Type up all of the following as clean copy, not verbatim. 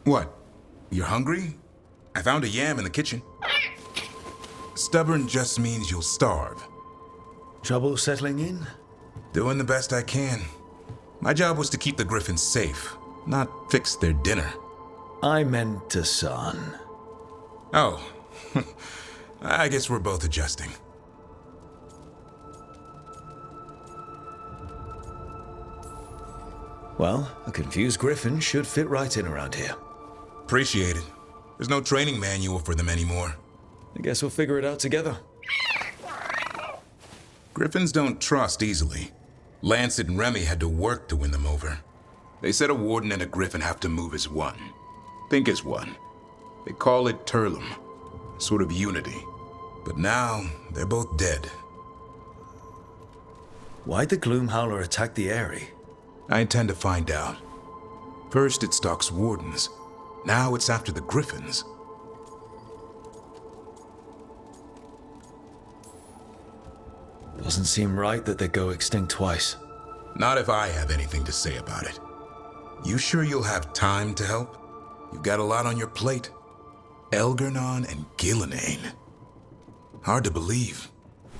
What? You're hungry? I found a yam in the kitchen. Stubborn just means you'll starve. Trouble settling in? Doing the best I can. My job was to keep the griffins safe, not fix their dinner. I meant a son. Oh, I guess we're both adjusting. Well, a confused griffin should fit right in around here. Appreciate it. There's no training manual for them anymore. I guess we'll figure it out together. Griffins don't trust easily. Lancet and Remy had to work to win them over. They said a warden and a griffin have to move as one. Think as one. They call it Turlum, sort of unity. But now, they're both dead. Why'd the Gloomhowler attack the Eyrie? I intend to find out. First it stalks wardens. Now it's after the griffins. Doesn't seem right that they go extinct twice. Not if I have anything to say about it. You sure you'll have time to help? You've got a lot on your plate. Elgernon and Gillenane. Hard to believe.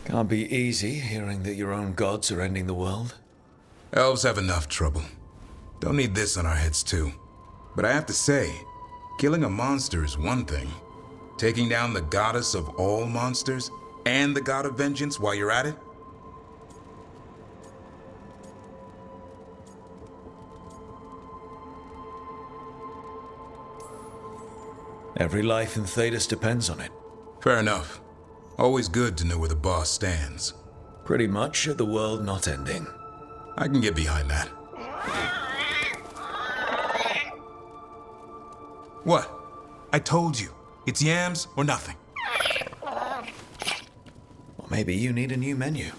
Can't be easy hearing that your own gods are ending the world. Elves have enough trouble. Don't need this on our heads too. But I have to say, killing a monster is one thing. Taking down the goddess of all monsters and the god of vengeance while you're at it? Every life in Thedas depends on it. Fair enough. Always good to know where the boss stands. Pretty much at the world not ending. I can get behind that. What? I told you. It's yams or nothing. Or maybe you need a new menu.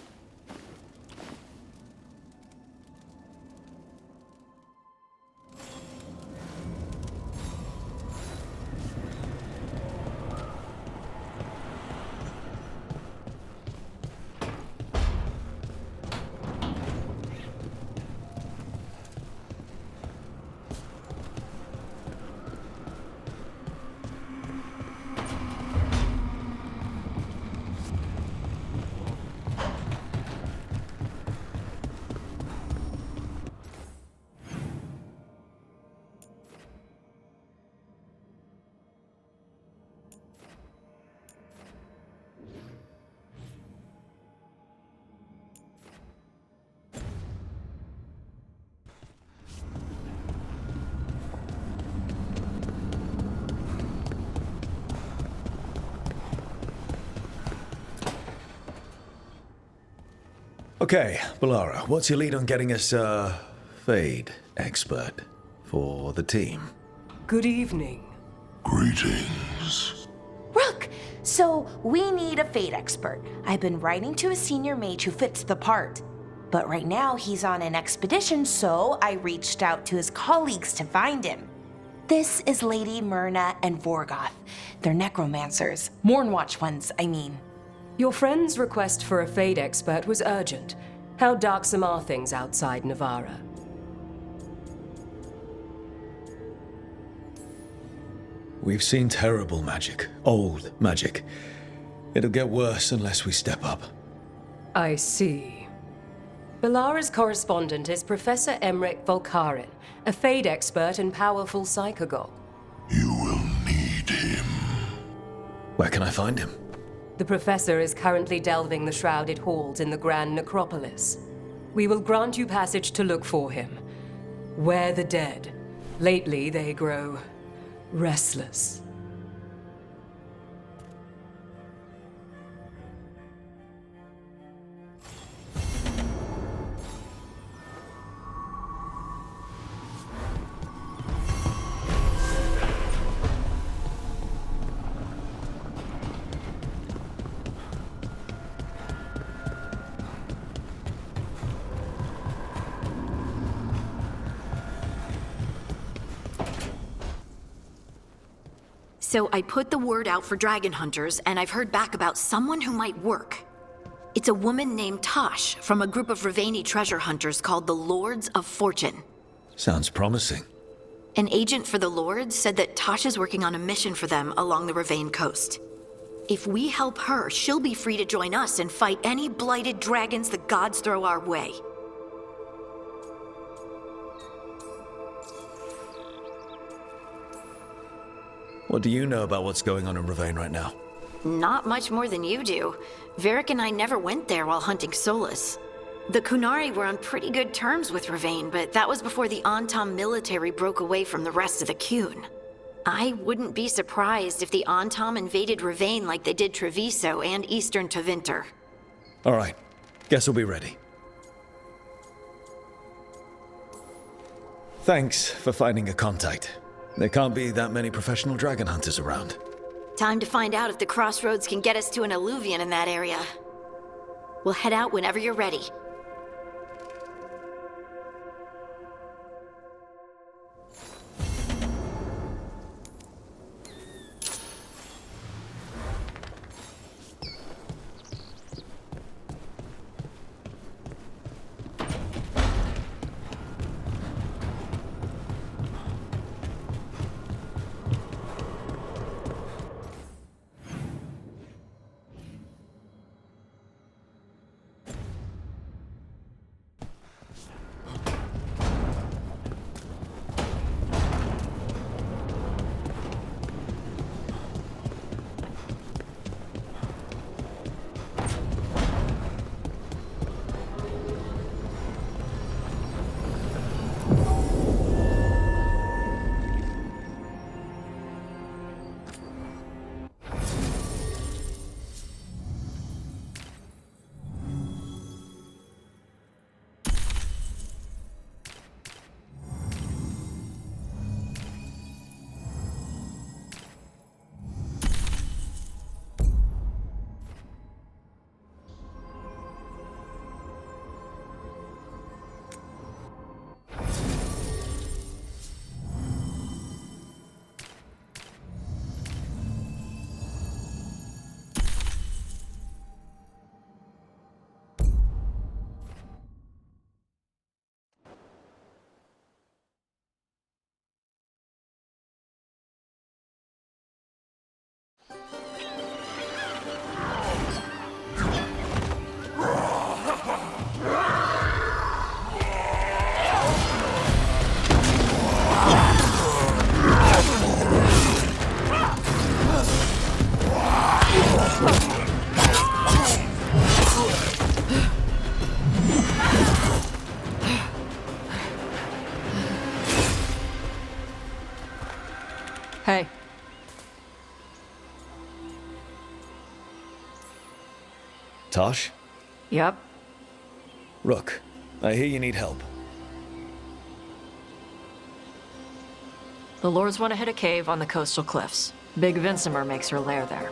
Okay, Balara, what's your lead on getting us a Fade expert for the team? Good evening. Greetings. Rook! So, we need a Fate expert. I've been writing to a senior mage who fits the part. But right now, he's on an expedition, so I reached out to his colleagues to find him. This is Lady Myrna and Vorgoth. They're necromancers. Mournwatch ones, I mean. Your friend's request for a Fade expert was urgent. How darksome are things outside Navarra? We've seen terrible magic. Old magic. It'll get worse unless we step up. I see. Balara's correspondent is Professor Emmerich Volkarin, a Fade expert and powerful psychogol. You will need him. Where can I find him? The professor is currently delving the shrouded halls in the Grand Necropolis. We will grant you passage to look for him. Where the dead. Lately they grow restless. So I put the word out for dragon hunters, and I've heard back about someone who might work. It's a woman named Tosh from a group of Ravani treasure hunters called the Lords of Fortune. Sounds promising. An agent for the Lords said that Tasha's working on a mission for them along the Ravane coast. If we help her, she'll be free to join us and fight any blighted dragons the gods throw our way. What do you know about what's going on in Ravane right now? Not much more than you do. Varric and I never went there while hunting Solus. The Kunari were on pretty good terms with Ravane, but that was before the Antam military broke away from the rest of the Qun. I wouldn't be surprised if the Antam invaded Ravane like they did Treviso and Eastern Tevinter. All right. Guess we'll be ready. Thanks for finding a contact. There can't be that many professional dragon hunters around. Time to find out if the crossroads can get us to an alluvion in that area. We'll head out whenever you're ready. Hey. Tosh? Yep. Rook, I hear you need help. The Lords want to hit a cave on the coastal cliffs. Big Vincimer makes her lair there.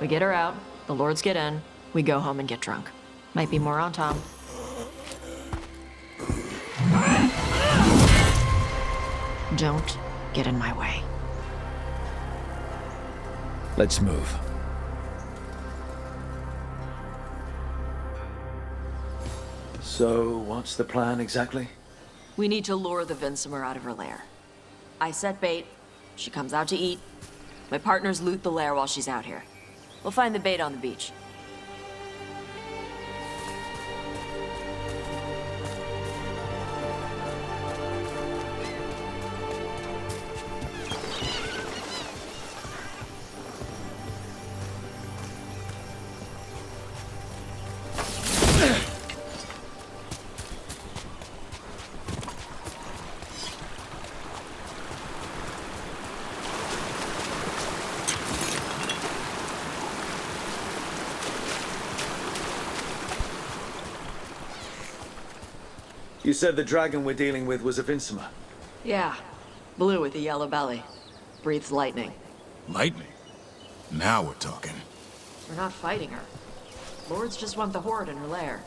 We get her out, the Lords get in, we go home and get drunk. Might be more on Tom. Don't get in my way. Let's move. So, what's the plan exactly? We need to lure the Vincimer out of her lair. I set bait, she comes out to eat. My partners loot the lair while she's out here. We'll find the bait on the beach. You said the dragon we're dealing with was a Vincimer. Yeah, blue with a yellow belly. Breathes lightning. Lightning? Now we're talking. We're not fighting her. Lords just want the horde in her lair.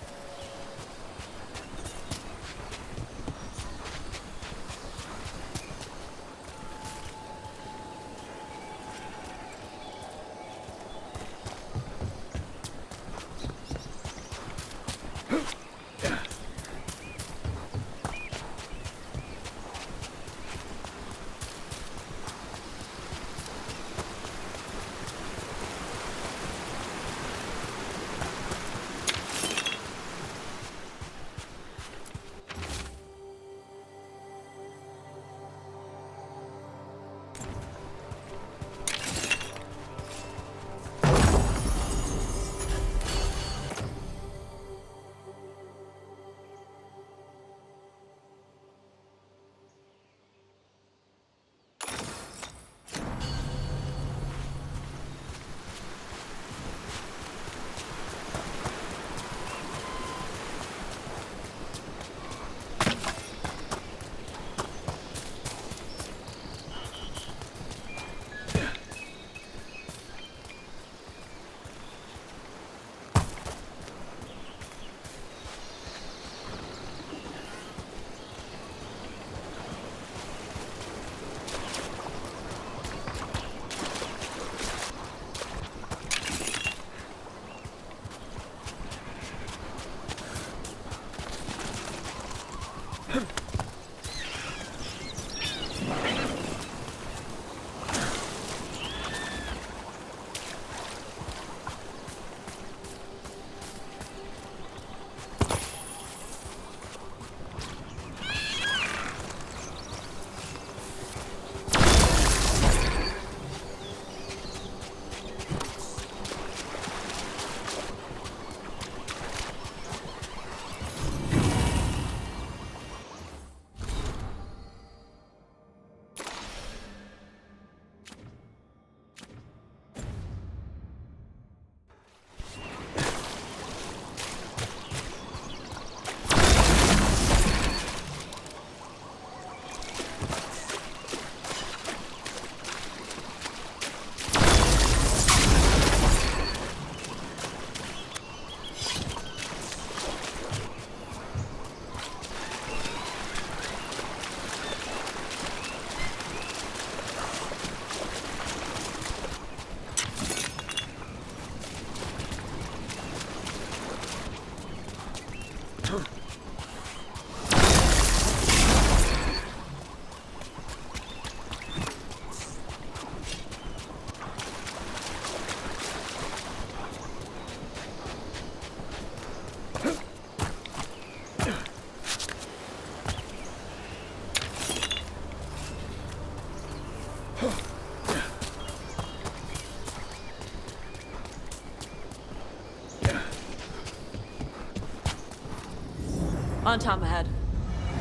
On Tom ahead.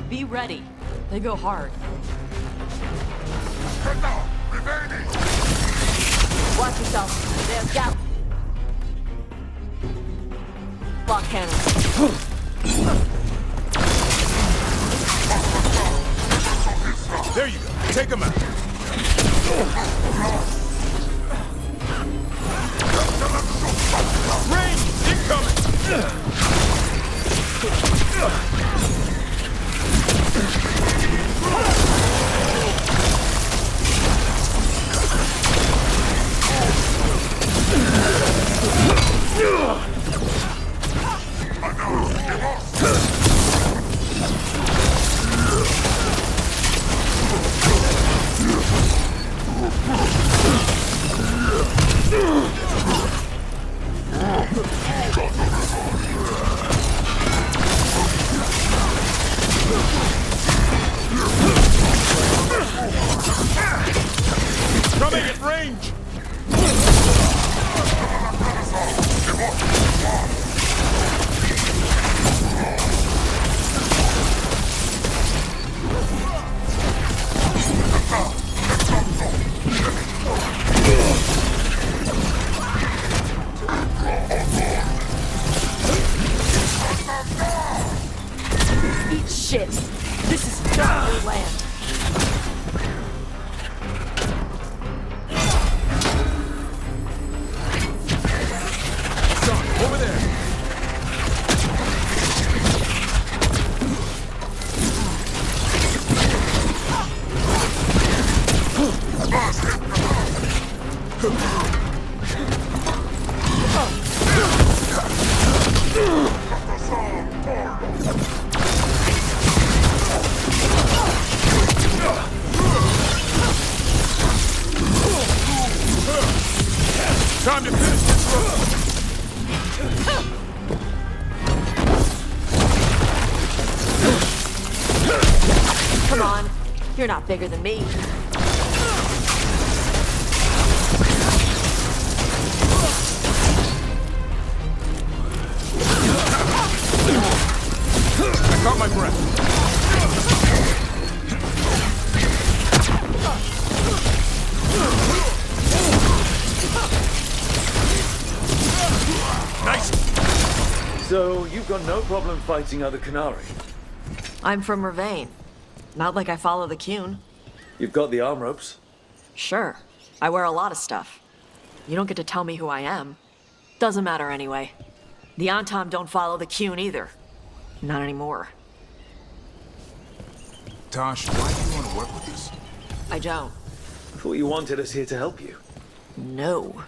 Be ready. They go hard. Watch yourself. They're scout. Lock cannons. There you go. Take him out. Range incoming. Coming at range! Eat shit. This is not your land. Over there! Time to finish this road! Come on. You're not bigger than me. I caught my breath. Nice. So, you've got no problem fighting other Qunari? I'm from Ravane. Not like I follow the Qun. You've got the arm ropes? Sure. I wear a lot of stuff. You don't get to tell me who I am. Doesn't matter anyway. The Antom don't follow the Qun either. Not anymore. Tosh, why do you want to work with us? I don't. I thought you wanted us here to help you. No.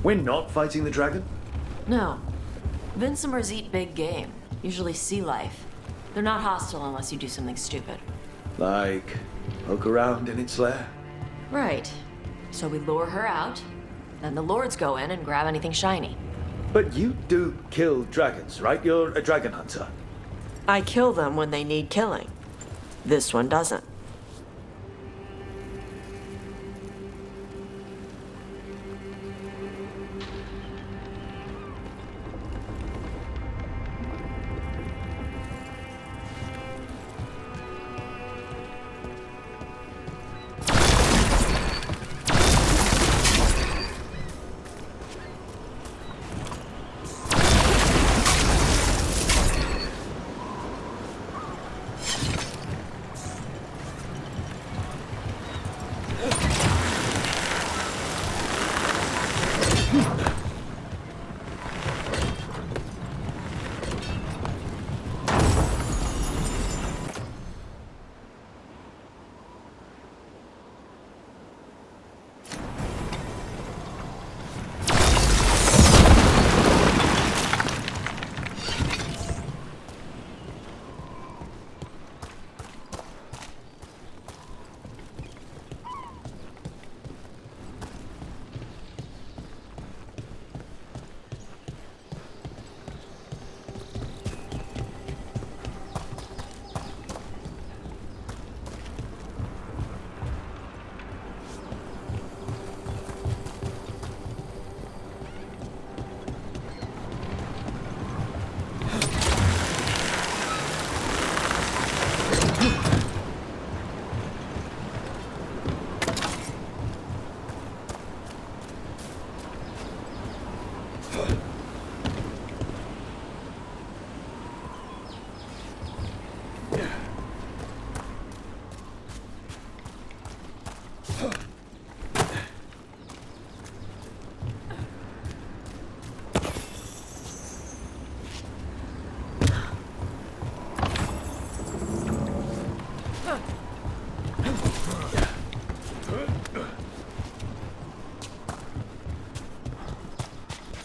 We're not fighting the dragon? No. Vincimers eat big game, usually sea life. They're not hostile unless you do something stupid. Like, poke around in its lair? Right. So we lure her out, then the lords go in and grab anything shiny. But you do kill dragons, right? You're a dragon hunter. I kill them when they need killing. This one doesn't.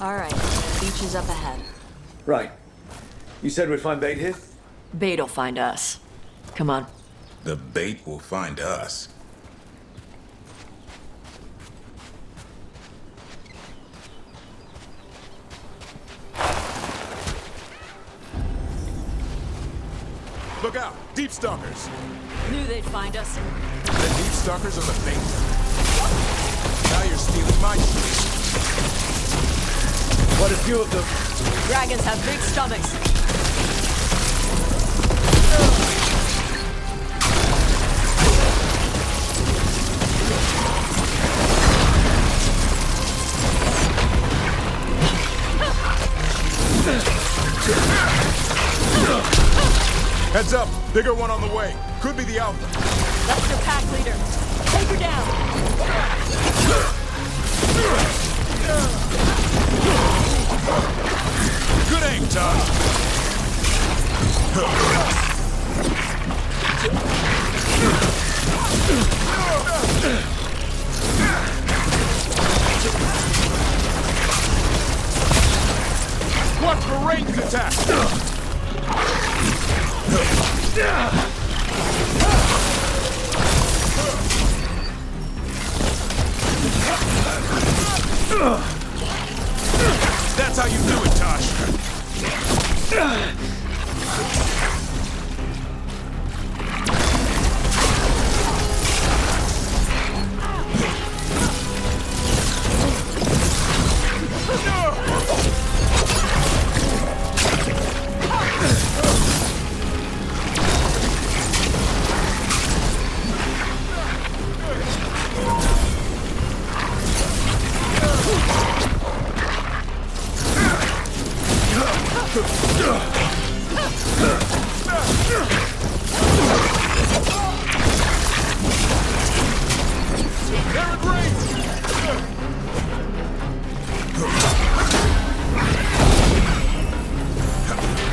All right, beach is up ahead. Right. You said we'd find bait here? Bait'll find us. Come on. The bait will find us. Look out! Deep stalkers! Knew they'd find us. The deep stalkers are the bait. Now you're stealing my trees. Quite a few of them. Dragons have big stomachs. Heads up! Bigger one on the way. Could be the alpha. That's your pack leader. Take her down. Good aim, Todd. Watch for ranged attack. That's how you do it, Tosh.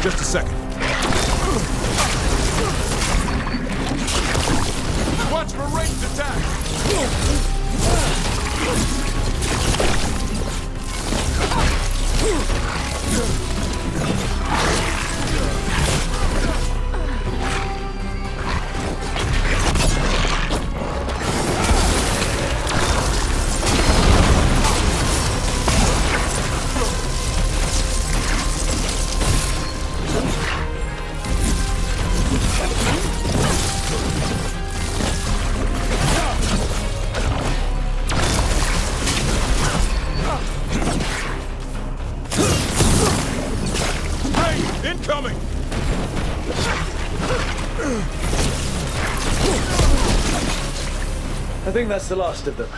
Just a second. Watch for ranged attack! I think that's the last of them.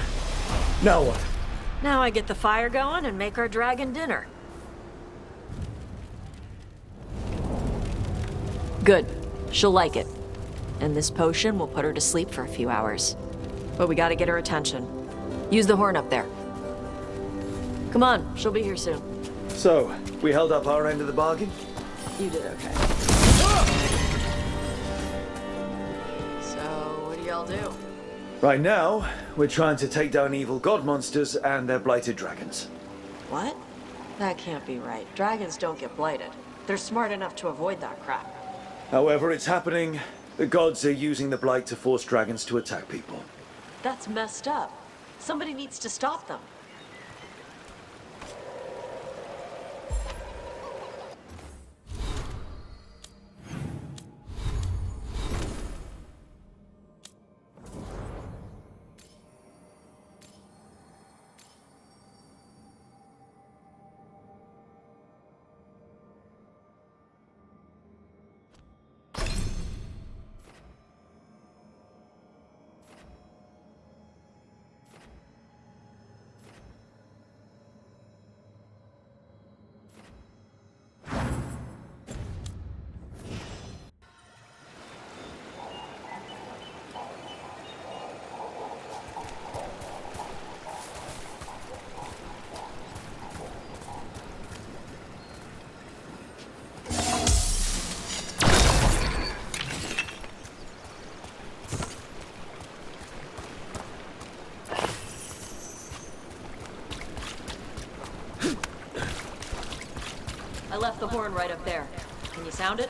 Now what? Now I get the fire going and make our dragon dinner. Good. She'll like it. And this potion will put her to sleep for a few hours. But we gotta get her attention. Use the horn up there. Come on, she'll be here soon. So, we held up our end of the bargain? You did okay. So, what do y'all do? Right now, we're trying to take down evil god monsters and their blighted dragons. What? That can't be right. Dragons don't get blighted. They're smart enough to avoid that crap. However, it's happening. The gods are using the blight to force dragons to attack people. That's messed up. Somebody needs to stop them. I left the horn right up there. Can you sound it?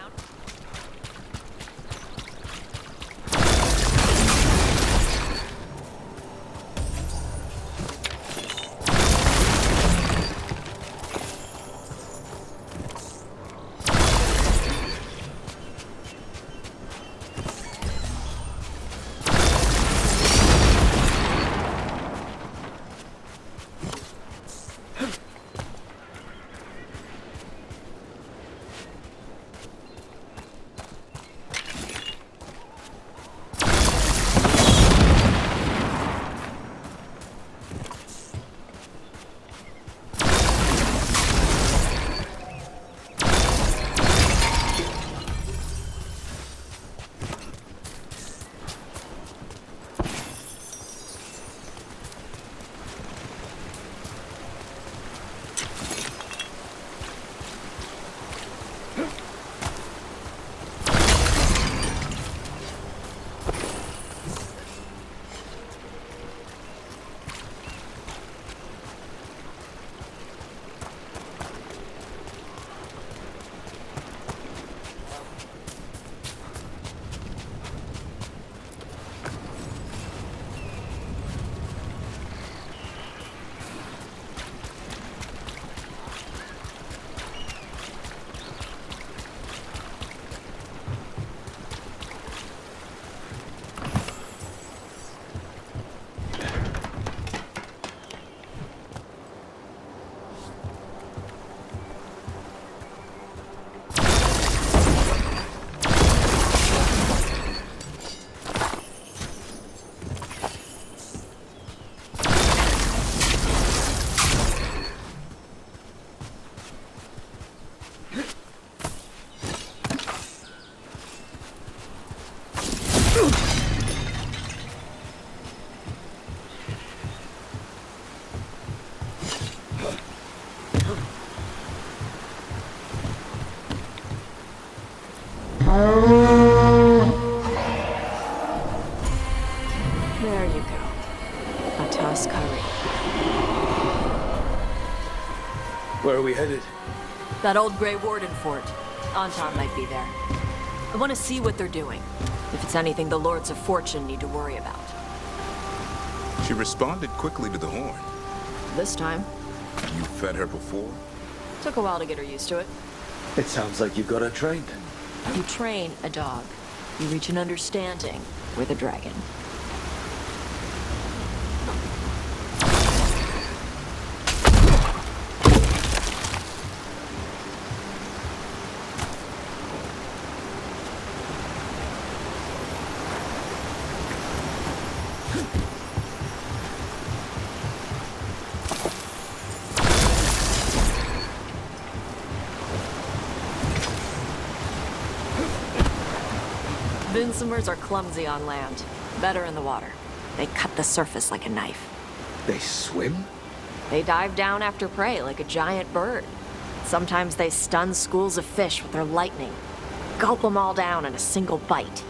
There you go. A Tuskari. Where are we headed? That old Grey Warden fort. Anton might be there. I want to see what they're doing. If it's anything the Lords of Fortune need to worry about. She responded quickly to the horn. This time. You fed her before? Took a while to get her used to it. It sounds like you've got her trained. You train a dog. You reach an understanding with a dragon. Vinsomers are clumsy on land, better in the water. They cut the surface like a knife. They swim? They dive down after prey like a giant bird. Sometimes they stun schools of fish with their lightning. Gulp them all down in a single bite.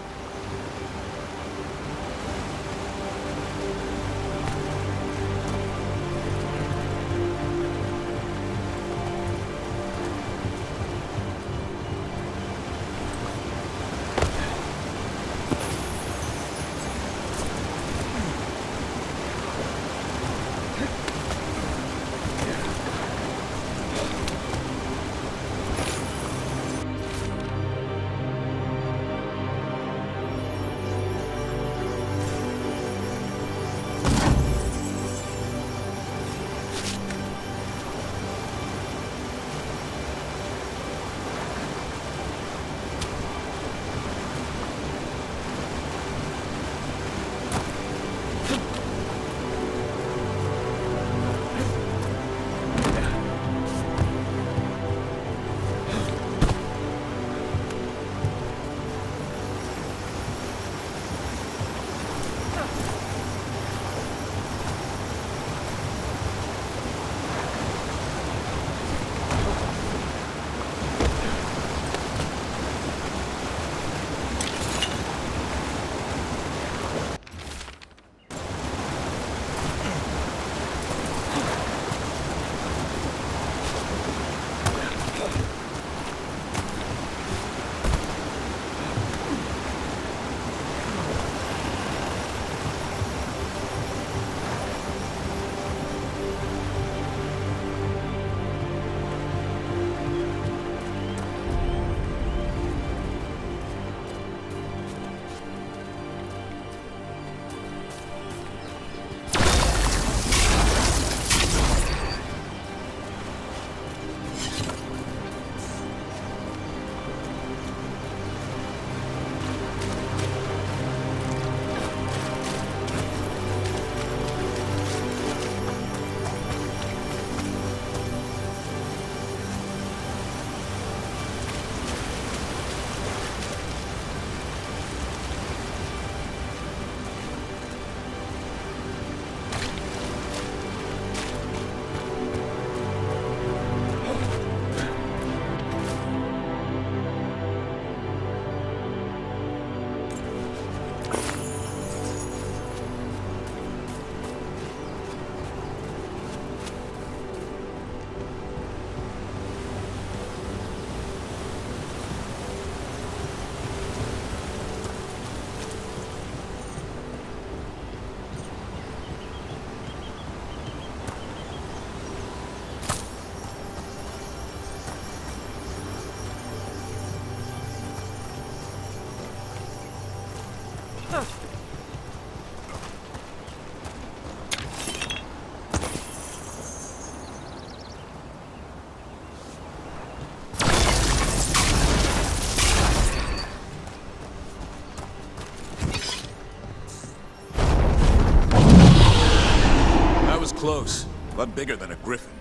Close. A lot bigger than a griffin.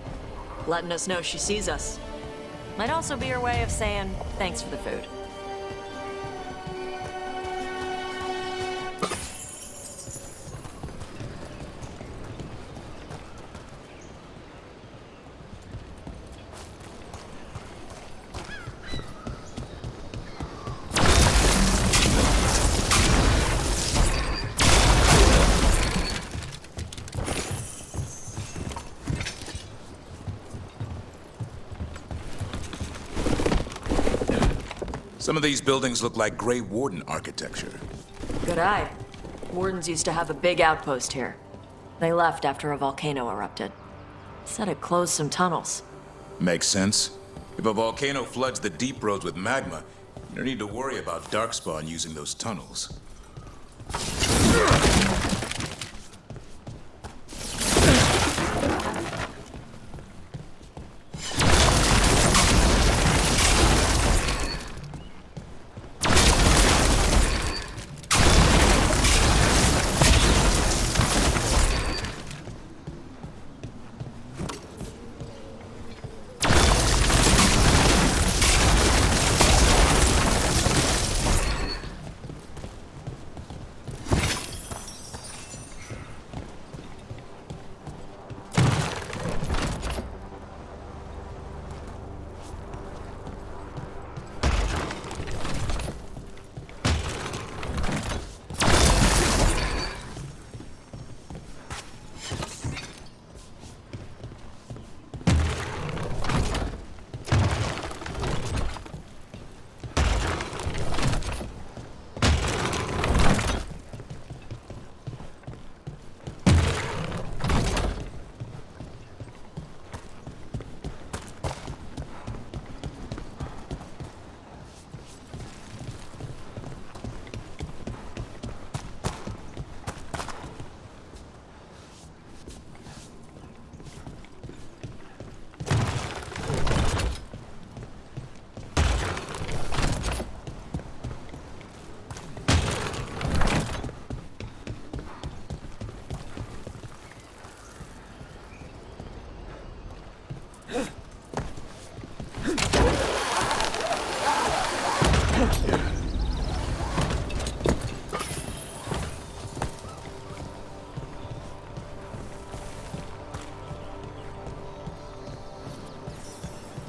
Letting us know she sees us. Might also be her way of saying thanks for the food. Some of these buildings look like Grey Warden architecture. Good eye. Wardens used to have a big outpost here. They left after a volcano erupted. Said it closed some tunnels. Makes sense. If a volcano floods the deep roads with magma, you don't need to worry about Darkspawn using those tunnels.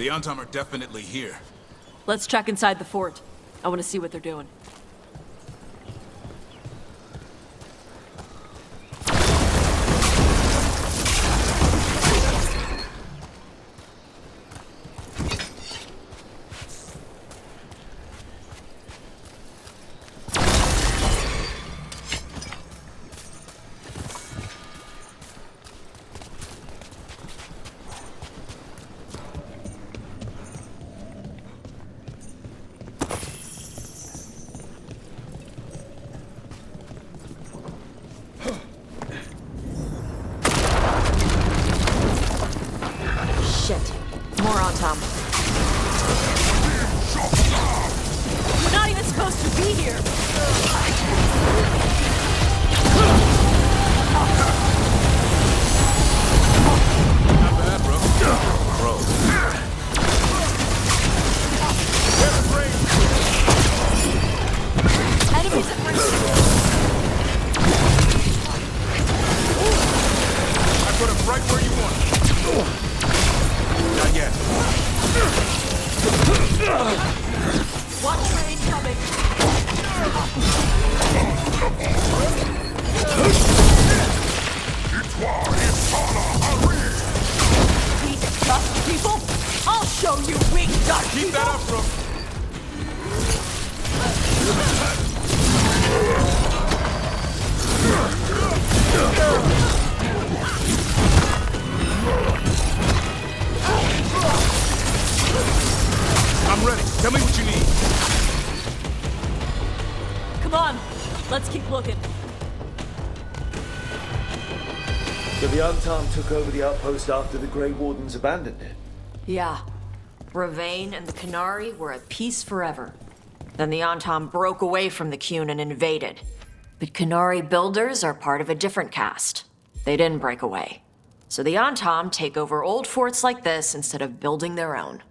The Antom are definitely here. Let's check inside the fort. I want to see what they're doing. Shit. More on Tom. We're not even supposed to be here. Not bad, bro. Bro. Enemies at range. I put him right where you want him. Not yet. Watch rain coming. Weak dust people? I'll show you weak dust Keep people! that up, bro. I'm ready. Tell me what you need. Come on, let's keep looking. So the Antom took over the outpost after the Grey Wardens abandoned it. Yeah. Ravane and the Canary were at peace forever. Then the Antom broke away from the Qun and invaded. But Canary builders are part of a different caste. They didn't break away. So the Antom take over old forts like this instead of building their own.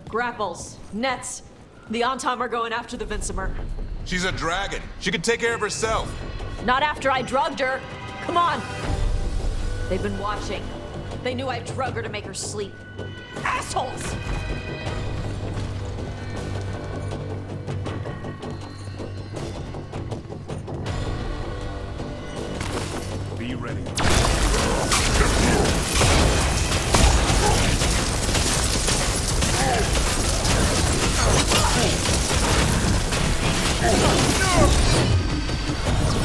Grapples, nets. The Antom are going after the Vincimer. She's a dragon. She can take care of herself. Not after I drugged her. Come on. They've been watching. They knew I drug her to make her sleep. Assholes! Be ready.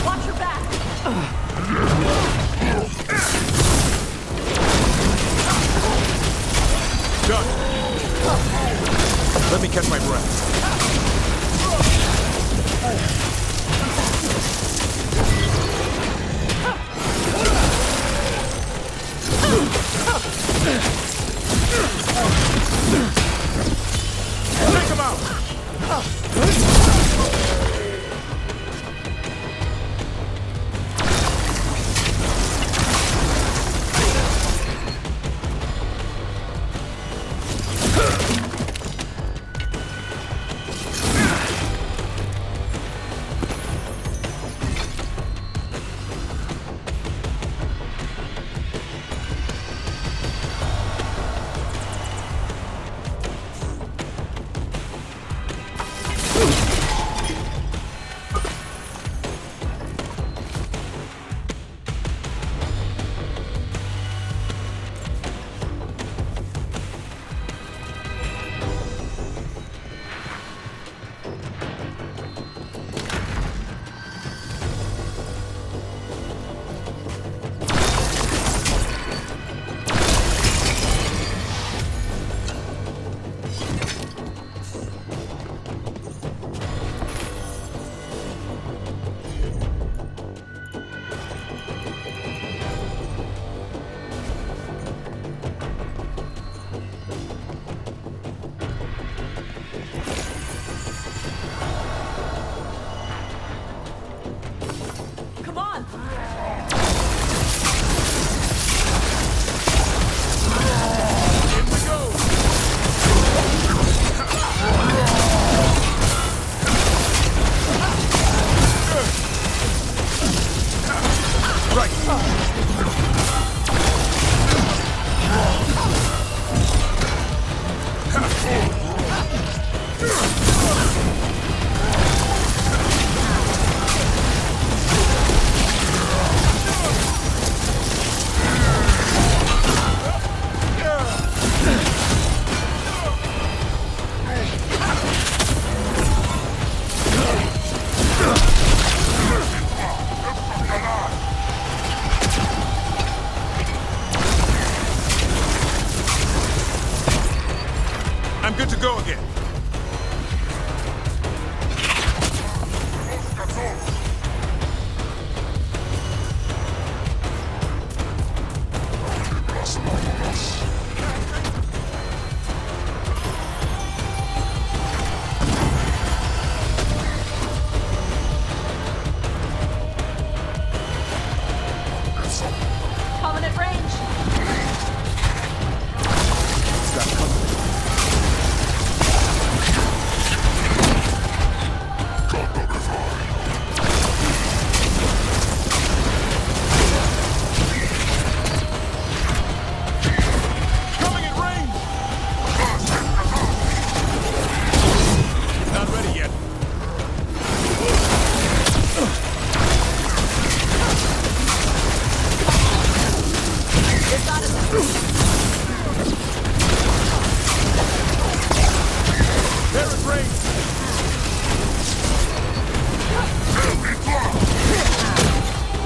Watch your back! to go again. Coming at range. Coming in range! Not ready yet. There is range!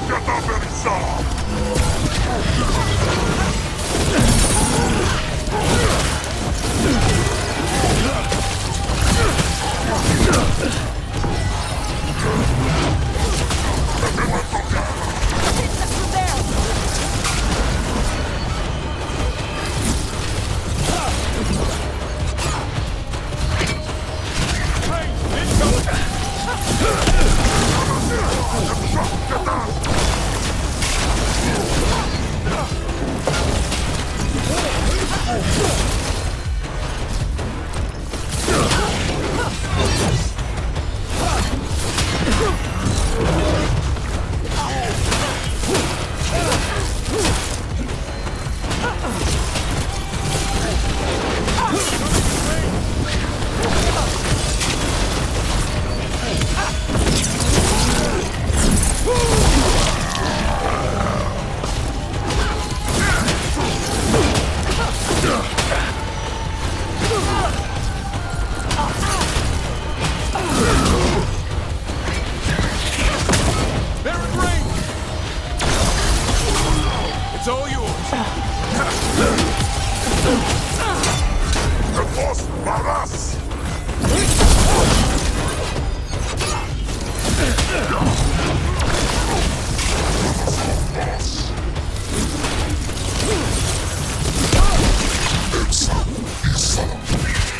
Get up and stop! They're in range! It's all yours. The boss Baras!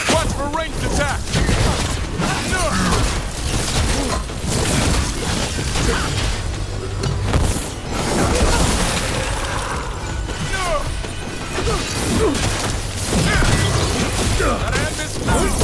Watch for ranged attack! Gotta end this now!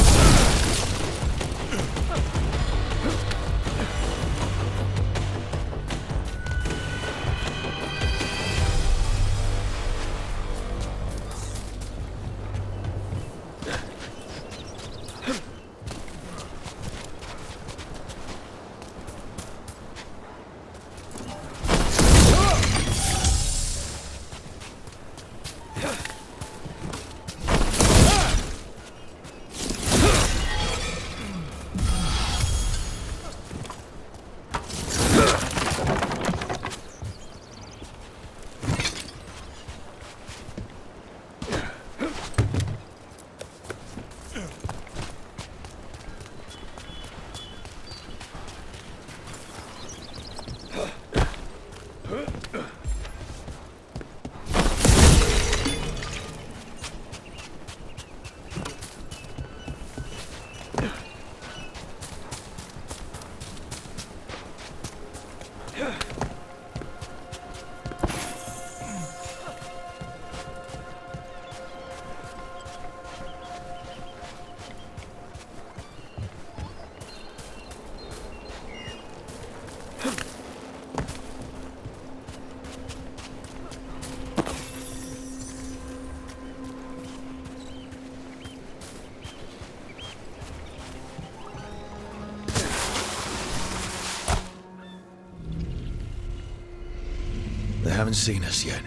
They haven't seen us yet.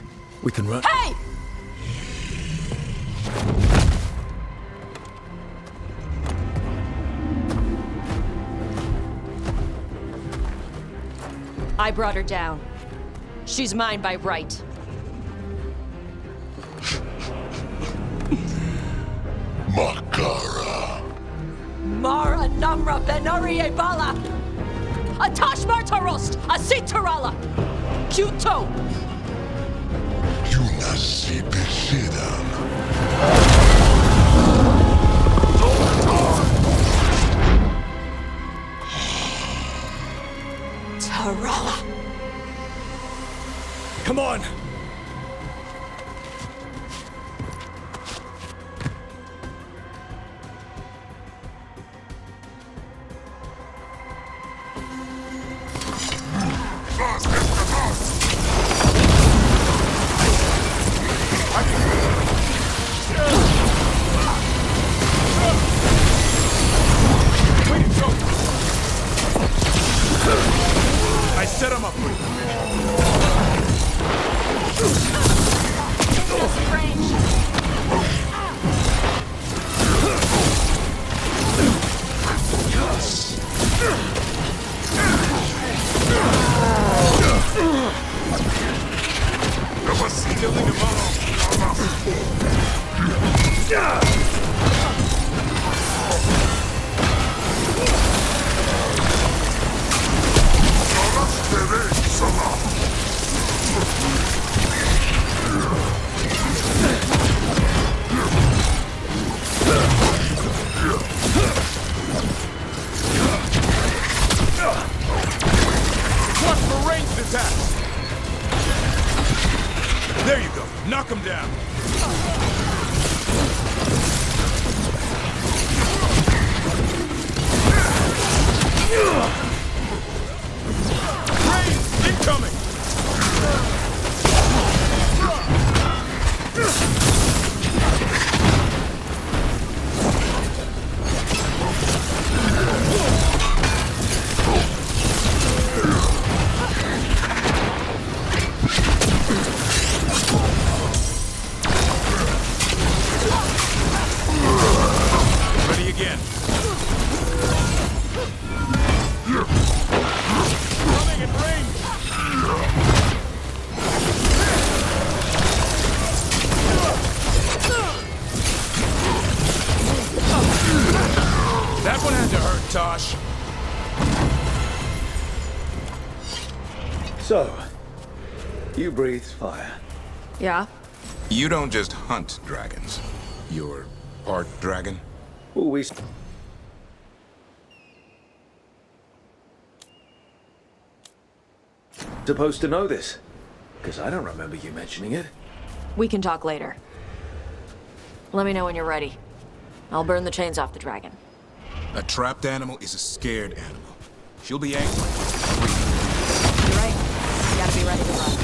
We can run. Hey! I brought her down. She's mine by right. Makara. Mara Namra Benarie Bala! Atash Martarost! Asitarala! Kuto! Junasi Besidan. Tarala! Come on! I set him up for you. Killing him Watch for ranged attacks! There you go. Knock him down. Rain incoming! Ready again. Coming in range. That one had to hurt, Tosh. So, you breathe fire. Yeah? You don't just hunt dragons. You're part dragon? Well, we... supposed to know this? Because I don't remember you mentioning it. We can talk later. Let me know when you're ready. I'll burn the chains off the dragon. A trapped animal is a scared animal. She'll be angry. You're right. You gotta be ready to run.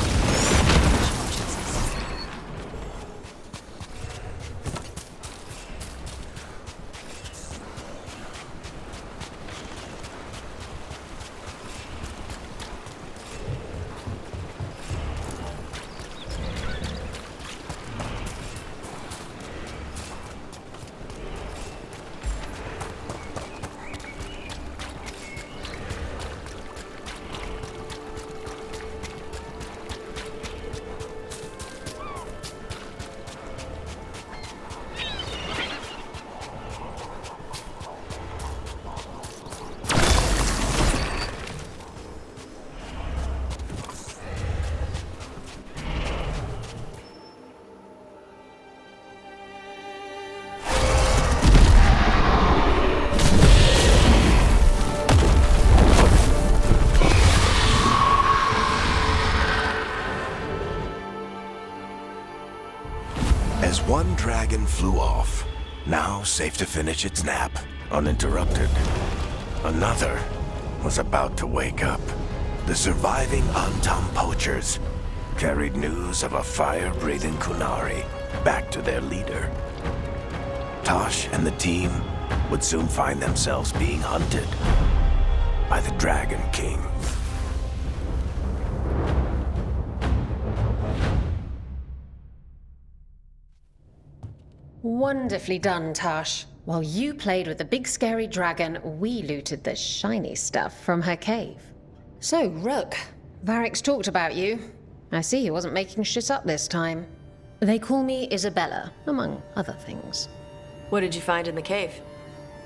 As one dragon flew off, now safe to finish its nap, uninterrupted, another was about to wake up. The surviving Antam poachers carried news of a fire-breathing Kunari back to their leader. Tosh and the team would soon find themselves being hunted by the Dragon King. Wonderfully done, Tash. While you played with the big scary dragon, we looted the shiny stuff from her cave. So, Rook, Varric's talked about you. I see he wasn't making shit up this time. They call me Isabella, among other things. What did you find in the cave?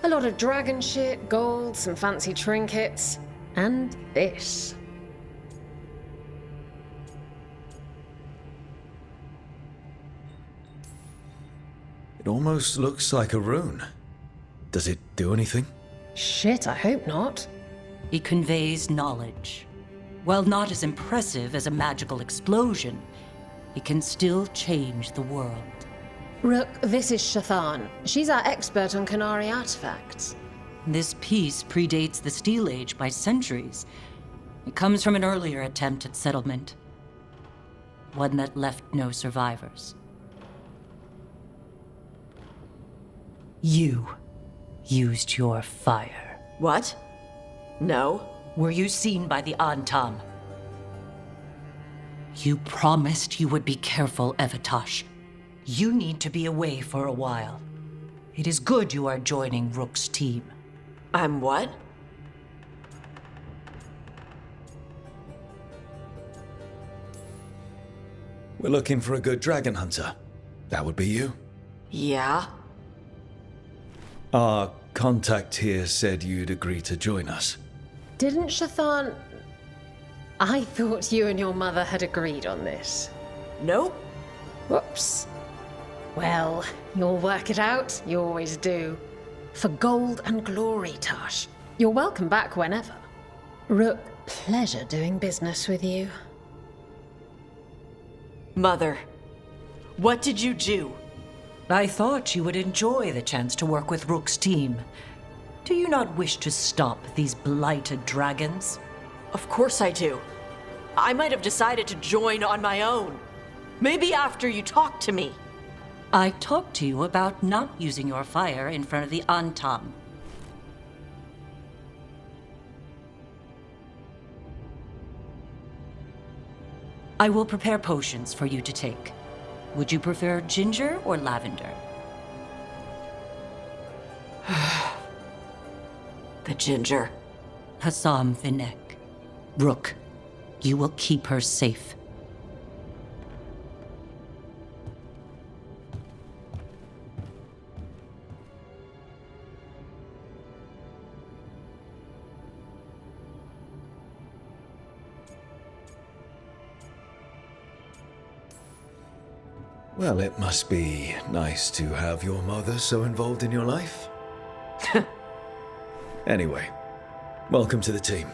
A lot of dragon shit, gold, some fancy trinkets, and this. It almost looks like a rune. Does it do anything? Shit, I hope not. It conveys knowledge. While not as impressive as a magical explosion, it can still change the world. Rook, this is Shathan. She's our expert on Qunari artifacts. This piece predates the Steel Age by centuries. It comes from an earlier attempt at settlement. One that left no survivors. You used your fire. What? No. Were you seen by the Antam? You promised you would be careful, Evatosh. You need to be away for a while. It is good you are joining Rook's team. I'm what? We're looking for a good dragon hunter. That would be you. Yeah? Our contact here said you'd agree to join us. Didn't Shathan... I thought you and your mother had agreed on this. Nope. Whoops. Well, you'll work it out. You always do. For gold and glory, Tash. You're welcome back whenever. Rook, pleasure doing business with you. Mother, what did you do? I thought you would enjoy the chance to work with Rook's team. Do you not wish to stop these blighted dragons? Of course I do. I might have decided to join on my own. Maybe after you talked to me. I talked to you about not using your fire in front of the Antam. I will prepare potions for you to take. Would you prefer ginger or lavender? The ginger. Hassam Vinek. Rook, you will keep her safe. Well, it must be nice to have your mother so involved in your life. Anyway, welcome to the team.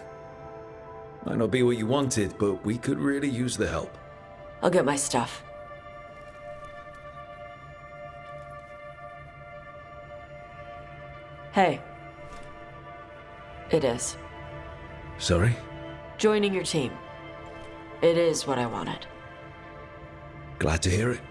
Might not be what you wanted, but we could really use the help. I'll get my stuff. Hey. It is. Sorry? Joining your team. It is what I wanted. Glad to hear it.